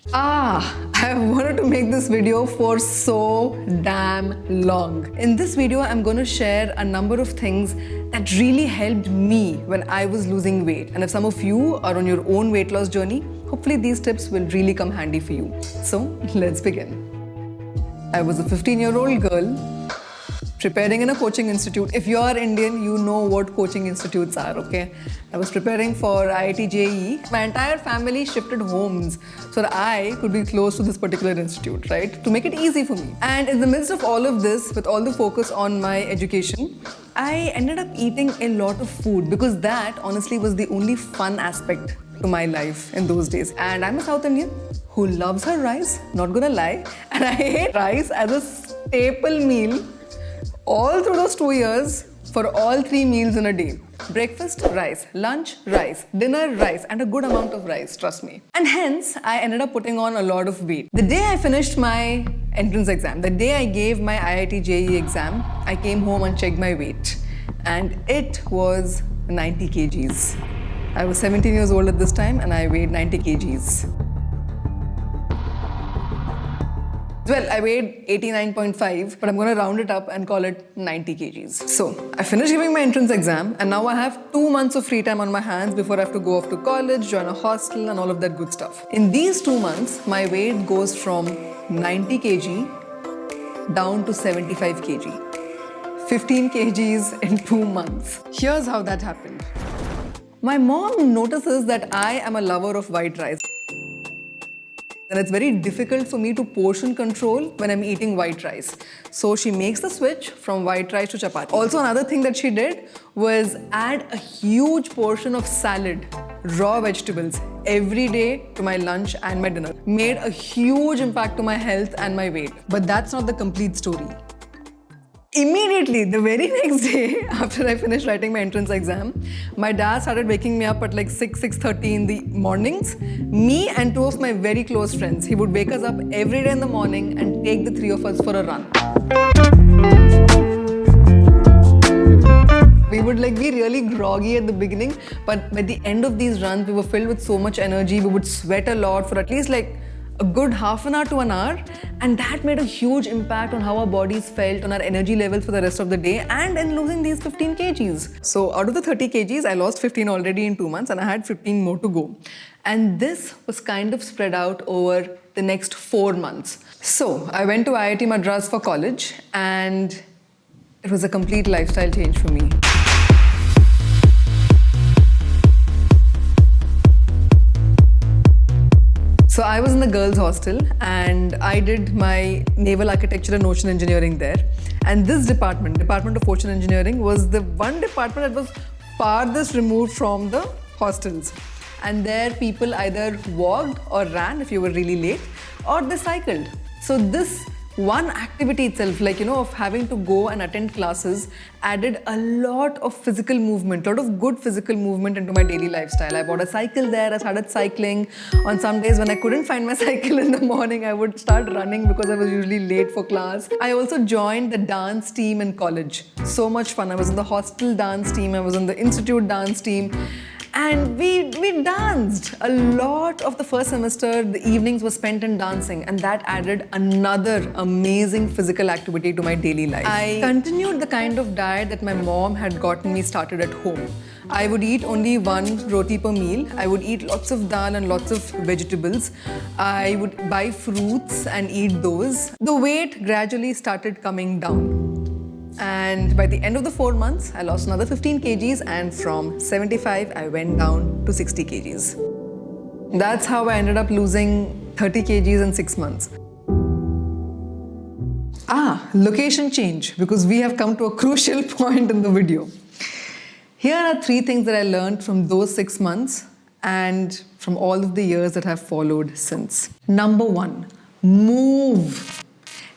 I wanted to make this video for so damn long. In this video, I'm going to share a number of things that really helped me when I was losing weight. And if some of you are on your own weight loss journey, hopefully these tips will really come handy for you. So let's begin. I was a 15-year-old girl preparing in a coaching institute. If you are Indian, you know what coaching institutes are, okay? I was preparing for IIT JEE. My entire family shifted homes so that I could be close to this particular institute, right? To make it easy for me. And in the midst of all of this, with all the focus on my education, I ended up eating a lot of food because that honestly was the only fun aspect to my life in those days. And I'm a South Indian who loves her rice, not gonna lie. And I ate rice as a staple meal all through those 2 years for all 3 meals in a day. Breakfast, rice. Lunch, rice. Dinner, rice. And a good amount of rice, trust me. And hence, I ended up putting on a lot of weight. The day I finished my entrance exam, the day I gave my IIT JEE exam, I came home and checked my weight. And it was 90 kgs. I was 17 years old at this time and I weighed 90 kgs. Well, I weighed 89.5, but I'm going to round it up and call it 90 kgs. So, I finished giving my entrance exam and now I have 2 months of free time on my hands before I have to go off to college, join a hostel and all of that good stuff. In these 2 months, my weight goes from 90 kg down to 75 kg. 15 kgs in 2 months. Here's how that happened. My mom notices that I am a lover of white rice. And it's very difficult for me to portion control when I'm eating white rice. So she makes the switch from white rice to chapati. Also, another thing that she did was add a huge portion of salad, raw vegetables, every day to my lunch and my dinner. Made a huge impact to my health and my weight. But that's not the complete story. Immediately, the very next day, after I finished writing my entrance exam, my dad started waking me up at like 6:30 in the mornings. Me and 2 of my very close friends. He would wake us up every day in the morning and take the 3 of us for a run. We would be really groggy at the beginning, but by the end of these runs, we were filled with so much energy. We would sweat a lot for at least a good half an hour to an hour, and that made a huge impact on how our bodies felt, on our energy levels for the rest of the day, and in losing these 15 kgs. So out of the 30 kgs, I lost 15 already in 2 months and I had 15 more to go. And this was kind of spread out over the next 4 months. So I went to IIT Madras for college and it was a complete lifestyle change for me. So I was in the girls' hostel and I did my naval architecture and ocean engineering there. And this department of ocean engineering, was the one department that was farthest removed from the hostels. And there people either walked or ran if you were really late, or they cycled. So this one activity itself, of having to go and attend classes, added a lot of physical movement, a lot of good physical movement into my daily lifestyle. I bought a cycle there, I started cycling. On some days when I couldn't find my cycle in the morning, I would start running because I was usually late for class. I also joined the dance team in college. So much fun. I was in the hostel dance team, I was in the institute dance team. And we danced. A lot of the first semester, the evenings were spent in dancing, and that added another amazing physical activity to my daily life. I continued the kind of diet that my mom had gotten me started at home. I would eat only 1 roti per meal. I would eat lots of dal and lots of vegetables. I would buy fruits and eat those. The weight gradually started coming down. And by the end of the 4 months, I lost another 15 kgs, and from 75, I went down to 60 kgs. That's how I ended up losing 30 kgs in 6 months. Location change, because we have come to a crucial point in the video. Here are 3 things that I learned from those 6 months and from all of the years that have followed since. Number 1, move.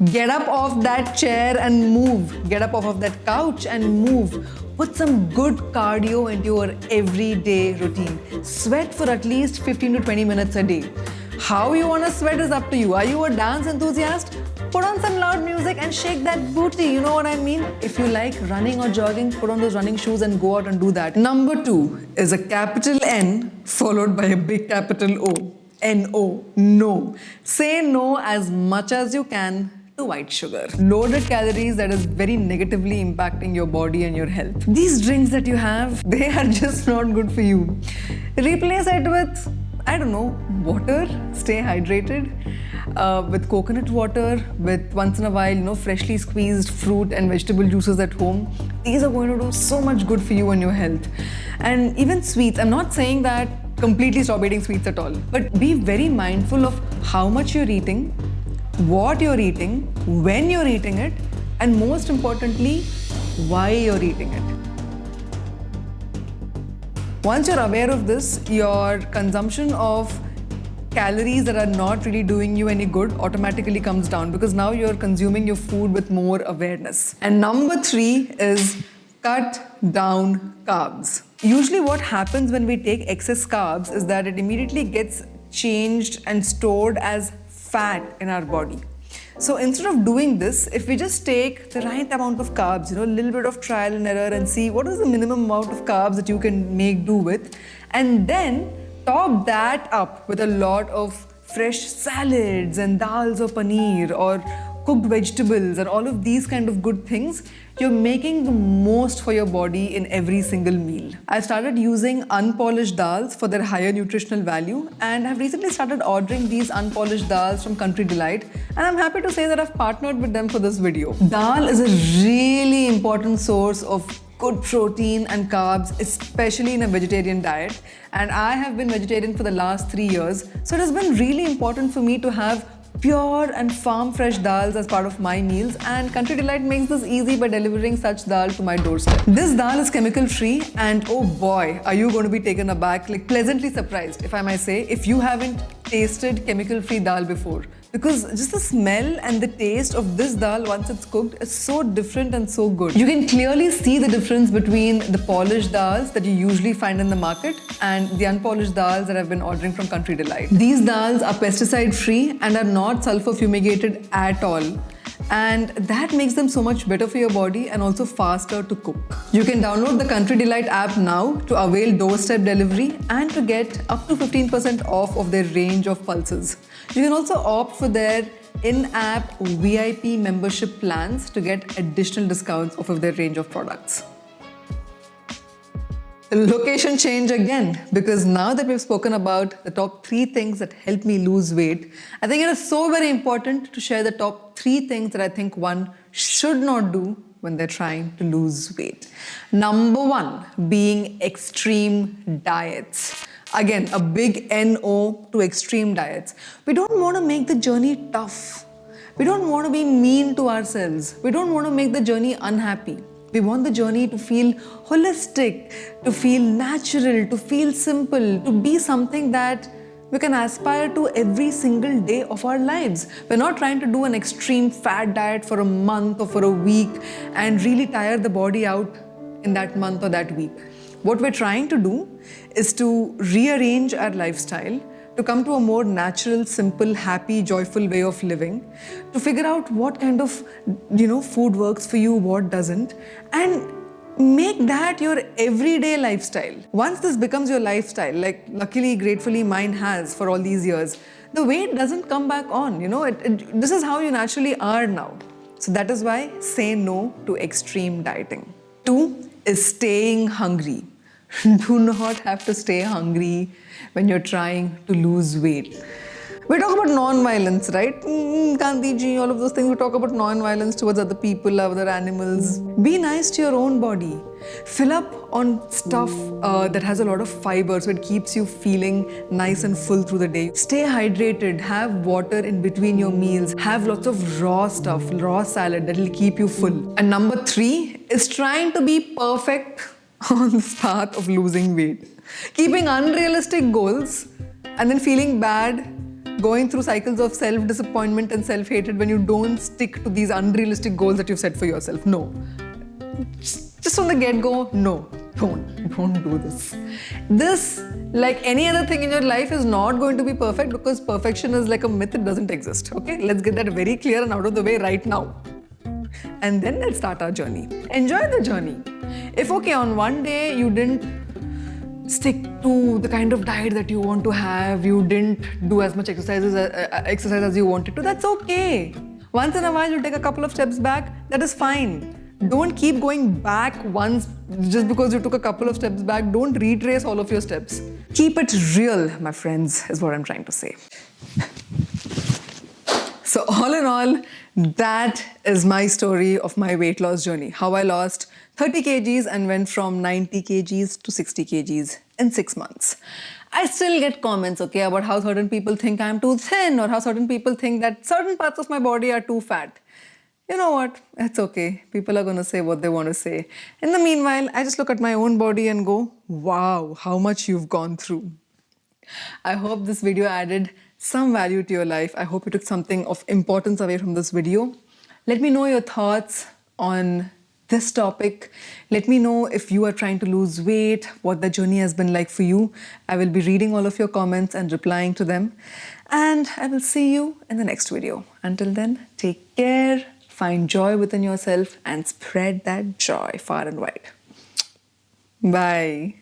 Get up off that chair and move. Get up off of that couch and move. Put some good cardio into your everyday routine. Sweat for at least 15 to 20 minutes a day. How you want to sweat is up to you. Are you a dance enthusiast? Put on some loud music and shake that booty, you know what I mean? If you like running or jogging, put on those running shoes and go out and do that. Number 2 is a capital N followed by a big capital O. N-O. No. Say no as much as you can to white sugar. Loaded calories that is very negatively impacting your body and your health. These drinks that you have, they are just not good for you. Replace it with, I don't know, water. Stay hydrated. With coconut water, with once in a while, freshly squeezed fruit and vegetable juices at home. These are going to do so much good for you and your health. And even sweets, I'm not saying that completely stop eating sweets at all, but be very mindful of how much you're eating, what you're eating, when you're eating it, and most importantly, why you're eating it. Once you're aware of this, your consumption of calories that are not really doing you any good automatically comes down because now you're consuming your food with more awareness. And number 3 is cut down carbs. Usually what happens when we take excess carbs is that it immediately gets changed and stored as fat in our body. So instead of doing this, if we just take the right amount of carbs, a little bit of trial and error and see what is the minimum amount of carbs that you can make do with, and then top that up with a lot of fresh salads and dals or paneer or cooked vegetables and all of these kind of good things, you're making the most for your body in every single meal. I've started using unpolished dals for their higher nutritional value, and I've recently started ordering these unpolished dals from CountryDelight, and I'm happy to say that I've partnered with them for this video. Dal is a really important source of good protein and carbs, especially in a vegetarian diet. And I have been vegetarian for the last 3 years, so it has been really important for me to have pure and farm fresh dals as part of my meals, and CountryDelight makes this easy by delivering such dal to my doorstep. This dal is chemical free, and oh boy, are you going to be taken aback, like pleasantly surprised, if I might say, if you haven't tasted chemical free dal before. Because just the smell and the taste of this dal once it's cooked is so different and so good. You can clearly see the difference between the polished dals that you usually find in the market and the unpolished dals that I've been ordering from CountryDelight. These dals are pesticide free and are not sulfur fumigated at all. And that makes them so much better for your body and also faster to cook. You can download the CountryDelight app now to avail doorstep delivery and to get up to 15% off of their range of pulses. You can also opt for their in-app VIP membership plans to get additional discounts off of their range of products. Location change again, because now that we've spoken about the top 3 things that help me lose weight, I think it is so very important to share the top 3 things that I think one should not do when they're trying to lose weight. Number 1 being extreme diets. Again, a big NO to extreme diets. We don't want to make the journey tough. We don't want to be mean to ourselves. We don't want to make the journey unhappy. We want the journey to feel holistic, to feel natural, to feel simple, to be something that we can aspire to every single day of our lives. We're not trying to do an extreme fat diet for a month or for a week and really tire the body out in that month or that week. What we're trying to do is to rearrange our lifestyle, to come to a more natural, simple, happy, joyful way of living, to figure out what kind of, food works for you, what doesn't, and make that your everyday lifestyle. Once this becomes your lifestyle, like luckily, gratefully mine has for all these years, the weight doesn't come back on, this is how you naturally are now. So that is why say no to extreme dieting. 2 is staying hungry. Do not have to stay hungry when you're trying to lose weight. We talk about non-violence, right? Gandhi ji, all of those things. We talk about non-violence towards other people, other animals. Be nice to your own body. Fill up on stuff that has a lot of fiber, so it keeps you feeling nice and full through the day. Stay hydrated. Have water in between your meals. Have lots of raw stuff, raw salad that will keep you full. And number 3 is trying to be perfect on this path of losing weight. Keeping unrealistic goals and then feeling bad, going through cycles of self-disappointment and self-hatred when you don't stick to these unrealistic goals that you've set for yourself. No. Just from the get-go, no. Don't do this. This, like any other thing in your life, is not going to be perfect because perfection is like a myth, it doesn't exist. Okay? Let's get that very clear and out of the way right now. And then let's start our journey. Enjoy the journey. If on one day you didn't stick to the kind of diet that you want to have, you didn't do as much exercise as you wanted to, that's okay. Once in a while you take a couple of steps back, that is fine. Don't keep going back once just because you took a couple of steps back. Don't retrace all of your steps. Keep it real, my friends, is what I'm trying to say. So all in all, that is my story of my weight loss journey. How I lost 30 kgs and went from 90 kgs to 60 kgs in 6 months. I still get comments, okay, about how certain people think I'm too thin or how certain people think that certain parts of my body are too fat. You know what? It's okay. People are going to say what they want to say. In the meanwhile, I just look at my own body and go, wow, how much you've gone through. I hope this video added some value to your life. I hope you took something of importance away from this video. Let me know your thoughts on this topic. Let me know if you are trying to lose weight, what the journey has been like for you. I will be reading all of your comments and replying to them. And I will see you in the next video. Until then, take care. Find joy within yourself and spread that joy far and wide. Bye.